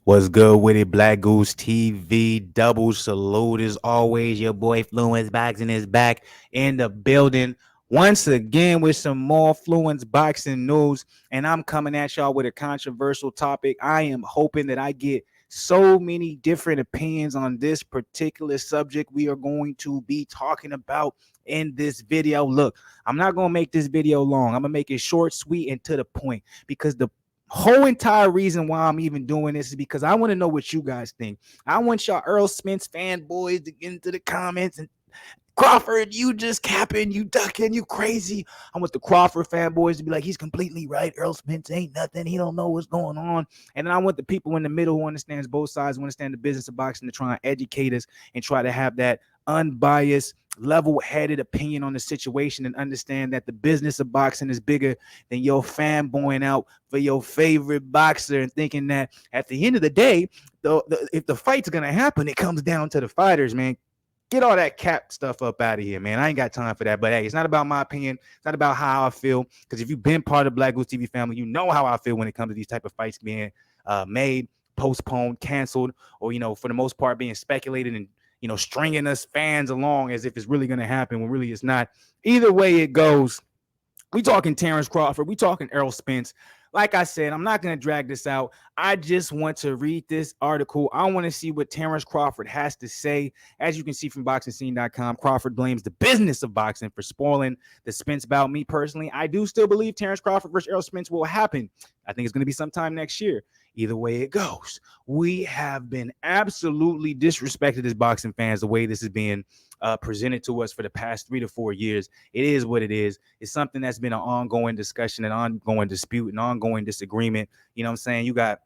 What's good with it? Black Goose TV, double salute as always. Your boy Fluence Boxing is back in the building once again with some more Fluence Boxing news. And I'm coming at y'all with a controversial topic. I am hoping that I get so many different opinions on this particular subject we are going to be talking about in this video. Look, I'm not going to make this video long. I'm going to make it short, sweet, and to the point because the whole entire reason why I'm even doing this is because I want to know what you guys think. I want y'all Errol Spence fanboys to get into the comments and Crawford, you just capping, you ducking, you crazy. I want the Crawford fanboys to be like, he's completely right. Errol Spence ain't nothing. He don't know what's going on. And then I want the people in the middle who understands both sides, who understand the business of boxing to try and educate us and try to have that unbiased, level-headed opinion on the situation and understand that the business of boxing is bigger than your fanboying out for your favorite boxer and thinking that at the end of the day, if the fight's going to happen, it comes down to the fighters, man. Get all that cap stuff up out of here, man. I ain't got time for that. But hey, it's not about my opinion. It's not about how I feel. Because if you've been part of the Black Goose TV family, you know how I feel when it comes to these type of fights being made, postponed, canceled, or, for the most part being speculated and, stringing us fans along as if it's really going to happen when really it's not. Either way it goes, we talking Terence Crawford. We talking Errol Spence. Like I said, I'm not going to drag this out. I just want to read this article. I want to see what Terence Crawford has to say. As you can see from BoxingScene.com, Crawford blames the business of boxing for spoiling the Spence bout. Me personally, I do still believe Terence Crawford versus Errol Spence will happen. I think it's going to be sometime next year. Either way it goes, we have been absolutely disrespected as boxing fans the way this is being presented to us for the past 3 to 4 years. It is what it is. It's something that's been an ongoing discussion, an ongoing dispute, an ongoing disagreement. You know what I'm saying? You got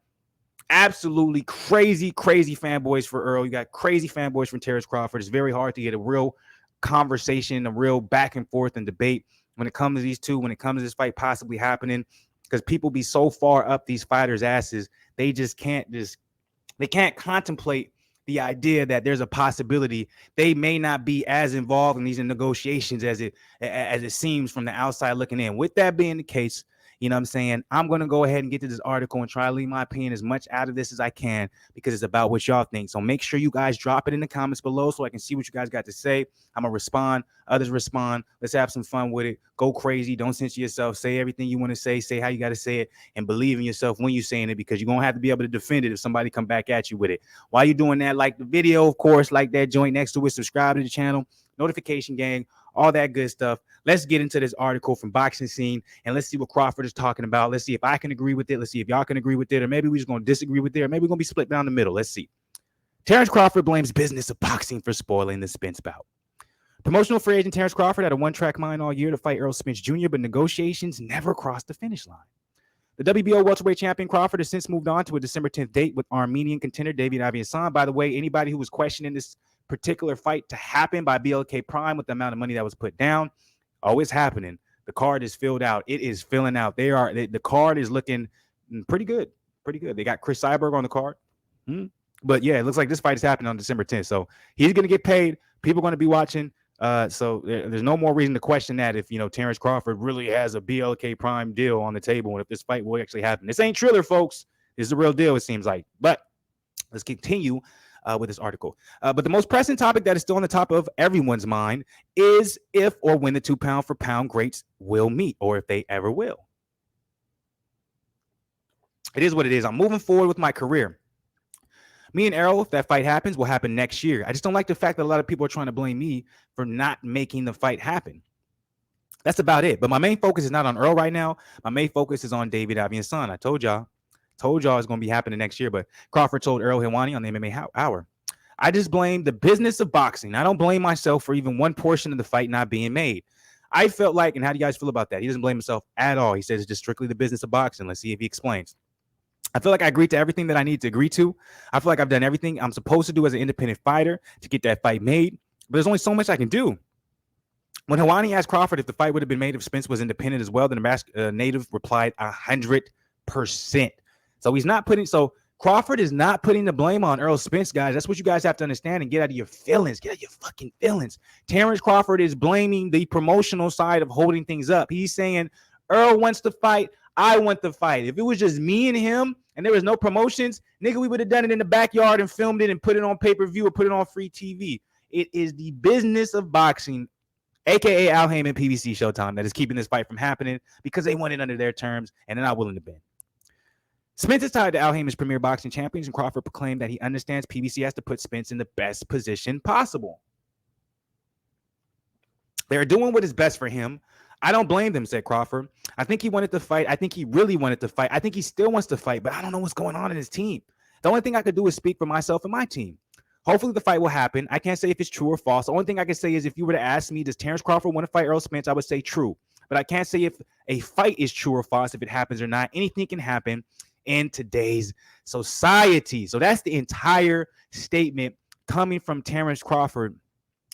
absolutely crazy fanboys for Earl. You got crazy fanboys from Terence Crawford. It's very hard to get a real conversation, a real back and forth and debate when it comes to these two, when it comes to this fight possibly happening, because people be so far up these fighters' asses, they can't contemplate the idea that there's a possibility they may not be as involved in these negotiations as it seems from the outside looking in. With that being the case, you know what I'm saying, I'm going to go ahead and get to this article and try to leave my opinion as much out of this as I can because it's about what y'all think. So make sure you guys drop it in the comments below so I can see what you guys got to say. I'm going to respond. Others respond. Let's have some fun with it. Go crazy. Don't censor yourself. Say everything you want to say. Say how you got to say it and believe in yourself when you're saying it because you're going to have to be able to defend it if somebody come back at you with it. While you're doing that, like the video, of course, like that joint next to it, subscribe to the channel, notification gang, all that good stuff. Let's get into this article from Boxing Scene and let's see what Crawford is talking about. Let's see if I can agree with it. Let's see if y'all can agree with it, or maybe we're just going to disagree with it, or maybe we're going to be split down the middle. Let's see. Terence Crawford blames business of boxing for spoiling the Spence bout. Promotional free agent Terence Crawford had a one-track mind all year to fight Errol Spence Jr., but negotiations never crossed the finish line. The WBO welterweight champion Crawford has since moved on to a December 10th date with Armenian contender David Aviassan. By the way, anybody who was questioning this particular fight to happen by BLK Prime with the amount of money that was put down, it's happening. The card is filled out. It is filling out. The card is looking pretty good. Pretty good. They got Chris Cyborg on the card. But yeah, it looks like this fight is happening on December 10th. So he's going to get paid. People are going to be watching. So there's no more reason to question that if, Terence Crawford really has a BLK Prime deal on the table and if this fight will actually happen. This ain't Triller, folks. This is the real deal, it seems like. But let's continue with this article. But the most pressing topic that is still on the top of everyone's mind is if or when the 2 pound for pound greats will meet, or if they ever will. It is what it is. I'm moving forward with my career. Me and Errol, if that fight happens, will happen next year. I just don't like the fact that a lot of people are trying to blame me for not making the fight happen. That's about it. But my main focus is not on Errol right now. My main focus is on David Aviassan. I told y'all it's going to be happening next year, but Crawford told Errol Helwani on the MMA Hour. I just blame the business of boxing. I don't blame myself for even one portion of the fight not being made. I felt like, and how do you guys feel about that? He doesn't blame himself at all. He says it's just strictly the business of boxing. Let's see if he explains. I feel like I agreed to everything that I need to agree to. I feel like I've done everything I'm supposed to do as an independent fighter to get that fight made, but there's only so much I can do. When Helwani asked Crawford if the fight would have been made if Spence was independent as well, then the native replied 100%. So Crawford is not putting the blame on Errol Spence, guys. That's what you guys have to understand and get out of your feelings. Get out of your fucking feelings. Terence Crawford is blaming the promotional side of holding things up. He's saying, Errol wants to fight. I want the fight. If it was just me and him and there was no promotions, nigga, we would have done it in the backyard and filmed it and put it on pay-per-view or put it on free TV. It is the business of boxing, aka Al Heyman, PBC, Showtime, that is keeping this fight from happening because they want it under their terms and they're not willing to bend. Spence is tied to Al Heyman's premier boxing champions, and Crawford proclaimed that he understands PBC has to put Spence in the best position possible. They're doing what is best for him. I don't blame them, said Crawford. I think he wanted to fight. I think he really wanted to fight. I think he still wants to fight, but I don't know what's going on in his team. The only thing I could do is speak for myself and my team. Hopefully the fight will happen. I can't say if it's true or false. The only thing I can say is if you were to ask me, does Terence Crawford want to fight Errol Spence, I would say true. But I can't say if a fight is true or false, if it happens or not. Anything can happen in today's society. So that's the entire statement coming from Terence Crawford,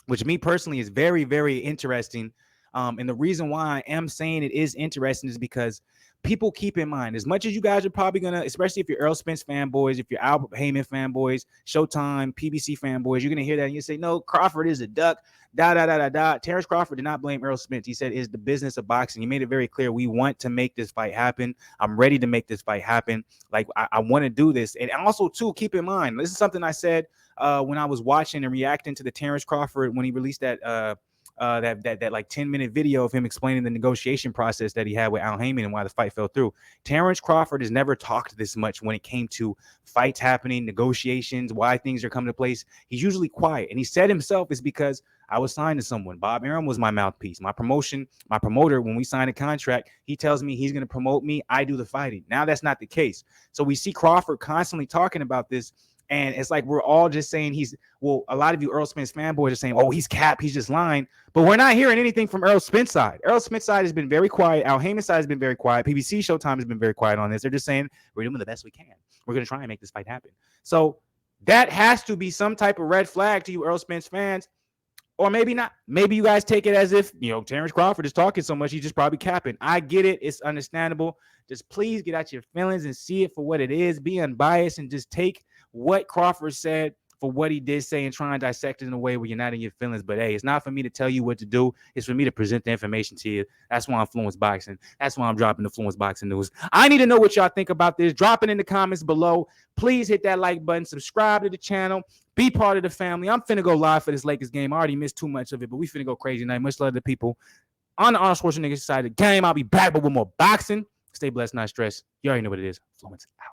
which me personally is very, very interesting. And the reason why I am saying it is interesting is because people keep in mind, as much as you guys are probably going to, especially if you're Errol Spence fanboys, if you're Al Heyman fanboys, Showtime, PBC fanboys, you're going to hear that and you say, no, Crawford is a duck, Terence Crawford did not blame Errol Spence. He said it's the business of boxing. He made it very clear, we want to make this fight happen. I'm ready to make this fight happen. Like, I want to do this. And also, too, keep in mind, this is something I said when I was watching and reacting to the Terence Crawford, when he released that that like 10-minute video of him explaining the negotiation process that he had with Al Heyman and why the fight fell through. Terence Crawford has never talked this much when it came to fights happening, negotiations, why things are coming to place. He's usually quiet. And he said himself it's because I was signed to someone. Bob Arum was my mouthpiece. My promoter, when we signed a contract, he tells me he's going to promote me. I do the fighting. Now that's not the case. So we see Crawford constantly talking about this. And it's like we're all just saying a lot of you Errol Spence fanboys are saying, oh, he's cap, he's just lying. But we're not hearing anything from Errol Spence side. Errol Spence side has been very quiet. Al Heyman side has been very quiet. PBC Showtime has been very quiet on this. They're just saying we're doing the best we can. We're going to try and make this fight happen. So that has to be some type of red flag to you Errol Spence fans. Or maybe not. Maybe you guys take it as if, Terence Crawford is talking so much, he's just probably capping. I get it. It's understandable. Just please get out your feelings and see it for what it is. Be unbiased and just take what Crawford said for what he did say and try and dissect it in a way where you're not in your feelings. But, hey, it's not for me to tell you what to do. It's for me to present the information to you. That's why I'm Fluence Boxing. That's why I'm dropping the Fluence Boxing news. I need to know what y'all think about this. Drop it in the comments below. Please hit that like button. Subscribe to the channel. Be part of the family. I'm finna go live for this Lakers game. I already missed too much of it, but we finna go crazy tonight. Much love to the people on the Arnold Schwarzenegger side of the game. I'll be back, but with more boxing. Stay blessed, not stressed. You already know what it is. Fluence out.